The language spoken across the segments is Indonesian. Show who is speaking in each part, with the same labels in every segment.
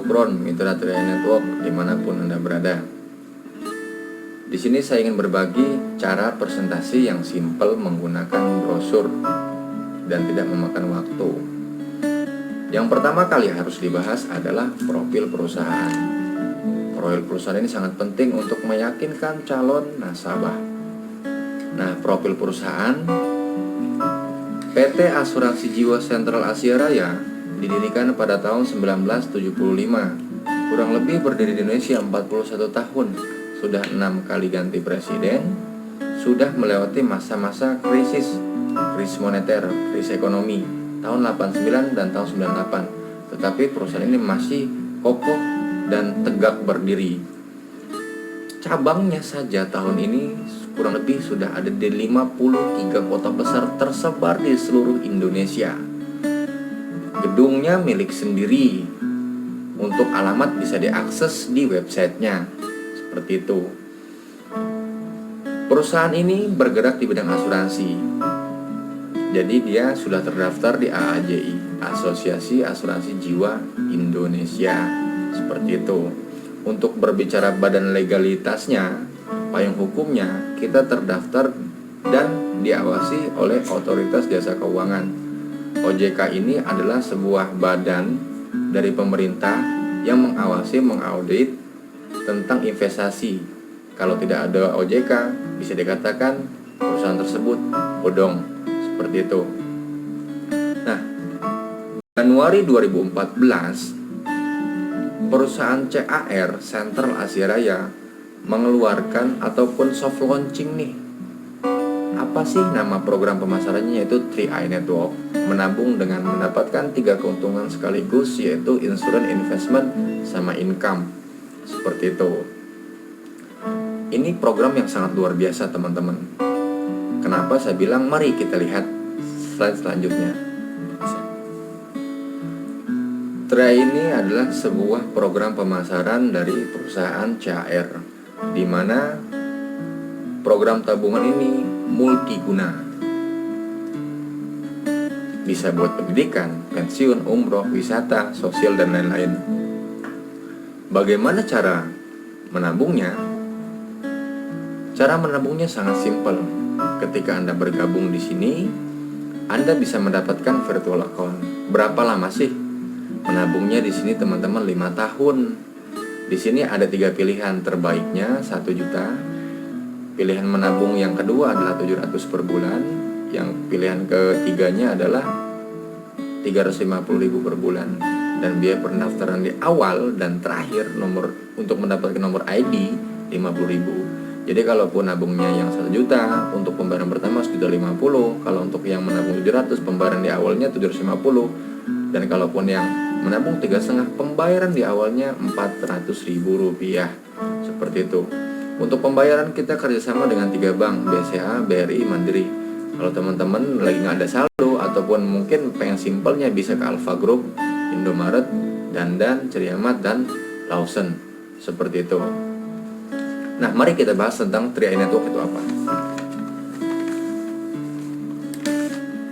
Speaker 1: Sobat Bron, Mitra Tria Network dimanapun Anda berada. Di sini saya ingin berbagi cara presentasi yang simpel menggunakan brosur dan tidak memakan waktu. Yang pertama kali harus dibahas adalah profil perusahaan. Profil perusahaan ini sangat penting untuk meyakinkan calon nasabah. Nah, profil perusahaan PT Asuransi Jiwa Sentral Asia Raya didirikan pada tahun 1975. Kurang lebih berdiri di Indonesia 41 tahun. Sudah 6 kali ganti presiden. Sudah melewati masa-masa krisis moneter, krisis ekonomi tahun 89 dan tahun 98. Tetapi perusahaan ini masih kokoh dan tegak berdiri. Cabangnya saja tahun ini kurang lebih sudah ada di 53 kota besar tersebar di seluruh Indonesia. Gedungnya milik sendiri. Untuk alamat bisa diakses di websitenya. Seperti itu. Perusahaan ini bergerak di bidang asuransi. Jadi dia sudah terdaftar di AAJI, Asosiasi Asuransi Jiwa Indonesia. Seperti itu. Untuk berbicara badan legalitasnya, payung hukumnya, kita terdaftar dan diawasi oleh Otoritas Jasa Keuangan. OJK ini adalah sebuah badan dari pemerintah yang mengawasi, mengaudit tentang investasi. Kalau tidak ada OJK, bisa dikatakan perusahaan tersebut bodong. Seperti itu. Nah, Januari 2014, perusahaan CAR Sentral Asia Raya mengeluarkan ataupun soft launching nih. Apa sih nama program pemasarannya? Yaitu 3i Network. Menabung dengan mendapatkan 3 keuntungan sekaligus, yaitu insurance, investment, sama income. Seperti itu. Ini program yang sangat luar biasa, teman-teman. Kenapa saya bilang mari kita lihat slide selanjutnya. TRIA ini adalah sebuah program pemasaran dari perusahaan CAR, di mana program tabungan ini multiguna. Bisa buat pendidikan, pensiun, umroh, wisata, sosial, dan lain-lain. Bagaimana cara menabungnya? Cara menabungnya sangat simpel. Ketika Anda bergabung di sini, Anda bisa mendapatkan virtual account. Berapa lama sih menabungnya di sini, teman-teman? 5 tahun. Di sini ada 3 pilihan. Terbaiknya 1 juta. Pilihan menabung yang kedua adalah 700 per bulan. Yang pilihan ketiganya adalah 350.000 per bulan. Dan biaya pendaftaran di awal dan terakhir untuk mendapatkan nomor ID 50.000. Jadi kalaupun nabungnya yang 1 juta, untuk pembayaran pertama 1.050.000. Kalau untuk yang menabung 700, pembayaran di awalnya 750. Dan kalaupun yang menabung 3,5, pembayaran di awalnya Rp400.000. Seperti itu. Untuk pembayaran kita kerjasama dengan 3 bank, BCA, BRI, Mandiri. Kalau teman-teman lagi nggak ada saldo ataupun mungkin pengen simpelnya, bisa ke Alfa Group, Indomaret, Dandan, Ceriamat, dan Lawson. Seperti itu. Nah, mari kita bahas tentang 3i Network itu apa.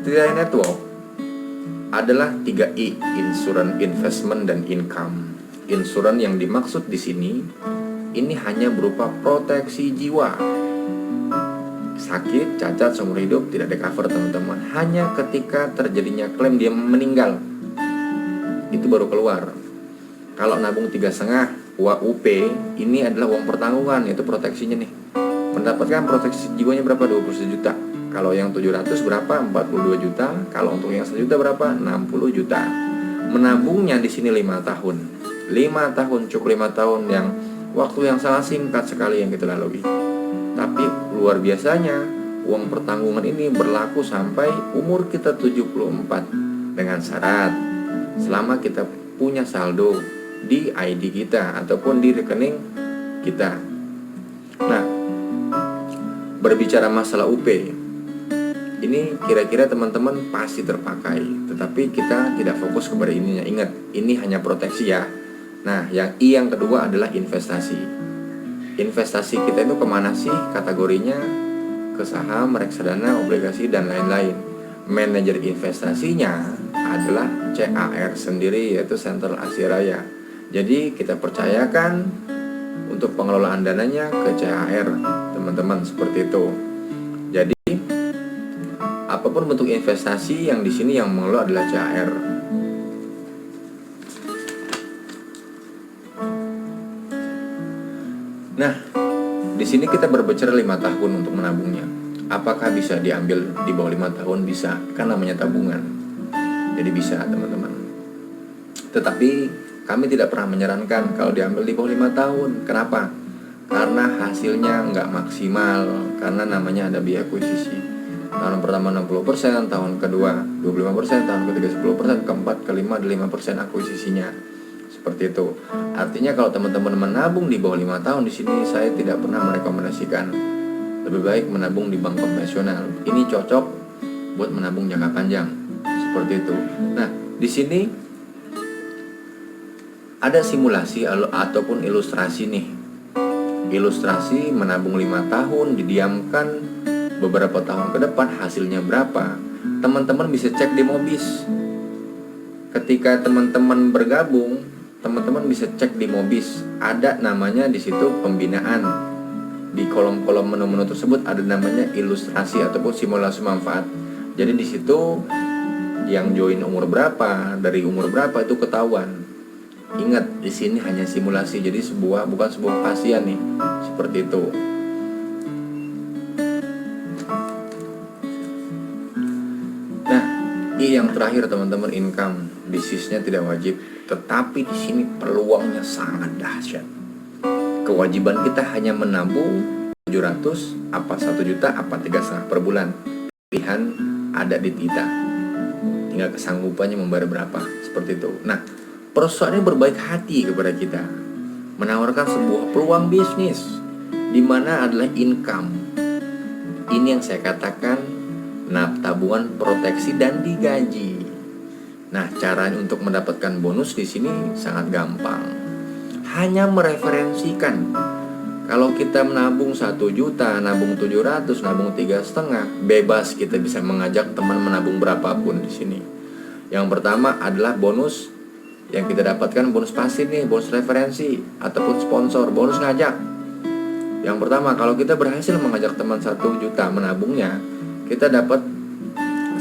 Speaker 1: 3i Network adalah 3I, insurance, investment, dan income. Insurance yang dimaksud di sini ini hanya berupa proteksi jiwa. Sakit, cacat, seumur hidup tidak di-cover, teman-teman. Hanya ketika terjadinya klaim dia meninggal, itu baru keluar. Kalau nabung 3,5 UAUP, ini adalah uang pertanggungan, yaitu proteksinya nih. Mendapatkan proteksi jiwanya berapa? 21 juta. Kalau yang 700 berapa? 42 juta. Kalau untuk yang 1 juta berapa? 60 juta. Menabungnya di sini 5 tahun. 5 tahun, cukup 5 tahun, yang waktu yang sangat singkat sekali yang kita lalui. Tapi luar biasanya, uang pertanggungan ini berlaku sampai umur kita 74. Dengan syarat selama kita punya saldo di ID kita ataupun di rekening kita. Nah, berbicara masalah UP, ini kira-kira teman-teman pasti terpakai, tetapi kita tidak fokus kepada ininya. Ingat, ini hanya proteksi ya. Nah, yang I yang kedua adalah investasi. Investasi kita itu kemana sih? Kategorinya ke saham, reksadana, obligasi, dan lain-lain. Manajer investasinya adalah CAR sendiri, yaitu Sentral Asia Raya. Jadi kita percayakan untuk pengelolaan dananya ke CHR, teman-teman, seperti itu. Jadi apapun bentuk investasi yang di sini yang mengelola adalah CHR. Nah, di sini kita berbicara 5 tahun untuk menabungnya. Apakah bisa diambil di bawah 5 tahun? Bisa, kan namanya tabungan. Jadi bisa, teman-teman. Tetapi kami tidak pernah menyarankan kalau diambil di bawah 5 tahun. Kenapa? Karena hasilnya nggak maksimal, karena namanya ada biaya akuisisi. Tahun pertama 60%, tahun kedua 25%, tahun ketiga 10%, keempat, kelima ada 5% akuisisinya. Seperti itu. Artinya kalau teman-teman menabung di bawah 5 tahun, di sini saya tidak pernah merekomendasikan. Lebih baik menabung di bank konvensional. Ini cocok buat menabung jangka panjang. Seperti itu. Nah, di sini ada simulasi ataupun ilustrasi nih. Ilustrasi menabung 5 tahun, didiamkan beberapa tahun ke depan, hasilnya berapa. Teman-teman bisa cek di Mobis. Ketika teman-teman bergabung, teman-teman bisa cek di Mobis. Ada namanya di situ pembinaan. Di kolom-kolom menu-menu tersebut ada namanya ilustrasi ataupun simulasi manfaat. Jadi di situ yang join umur berapa, dari umur berapa itu ketahuan. Ingat, di sini hanya simulasi, jadi bukan sebuah kepastian nih. Seperti itu. Nah, ini yang terakhir teman-teman, income. Bisnisnya tidak wajib, tetapi di sini peluangnya sangat dahsyat. Kewajiban kita hanya menabung 700, apa 1 juta, apa 3,5 per bulan. Pilihan ada di kita. Tinggal kesanggupannya membayar berapa, seperti itu. Nah, perusahaannya berbaik hati kepada kita, menawarkan sebuah peluang bisnis di mana adalah income. Ini yang saya katakan tabungan proteksi dan digaji. Nah, caranya untuk mendapatkan bonus di sini sangat gampang. Hanya mereferensikan. Kalau kita menabung 1 juta, nabung 700, nabung 3,5, bebas kita bisa mengajak teman menabung berapapun di sini. Yang pertama adalah bonus yang kita dapatkan, bonus pasif nih, bonus referensi ataupun sponsor, bonus ngajak. Yang pertama, kalau kita berhasil mengajak teman 1 juta menabungnya, kita dapat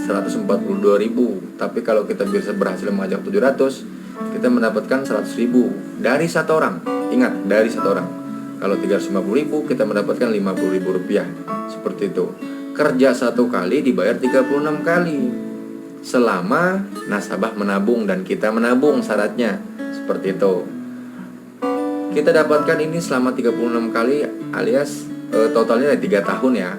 Speaker 1: 142.000. Tapi kalau kita bisa berhasil mengajak 700, kita mendapatkan 100.000 dari 1 orang. Ingat, dari 1 orang. Kalau 350.000, kita mendapatkan 50.000 rupiah. Seperti itu. Kerja 1 kali dibayar 36 kali. Selama nasabah menabung dan kita menabung, syaratnya seperti itu. Kita dapatkan ini selama 36 kali alias totalnya 3 tahun ya.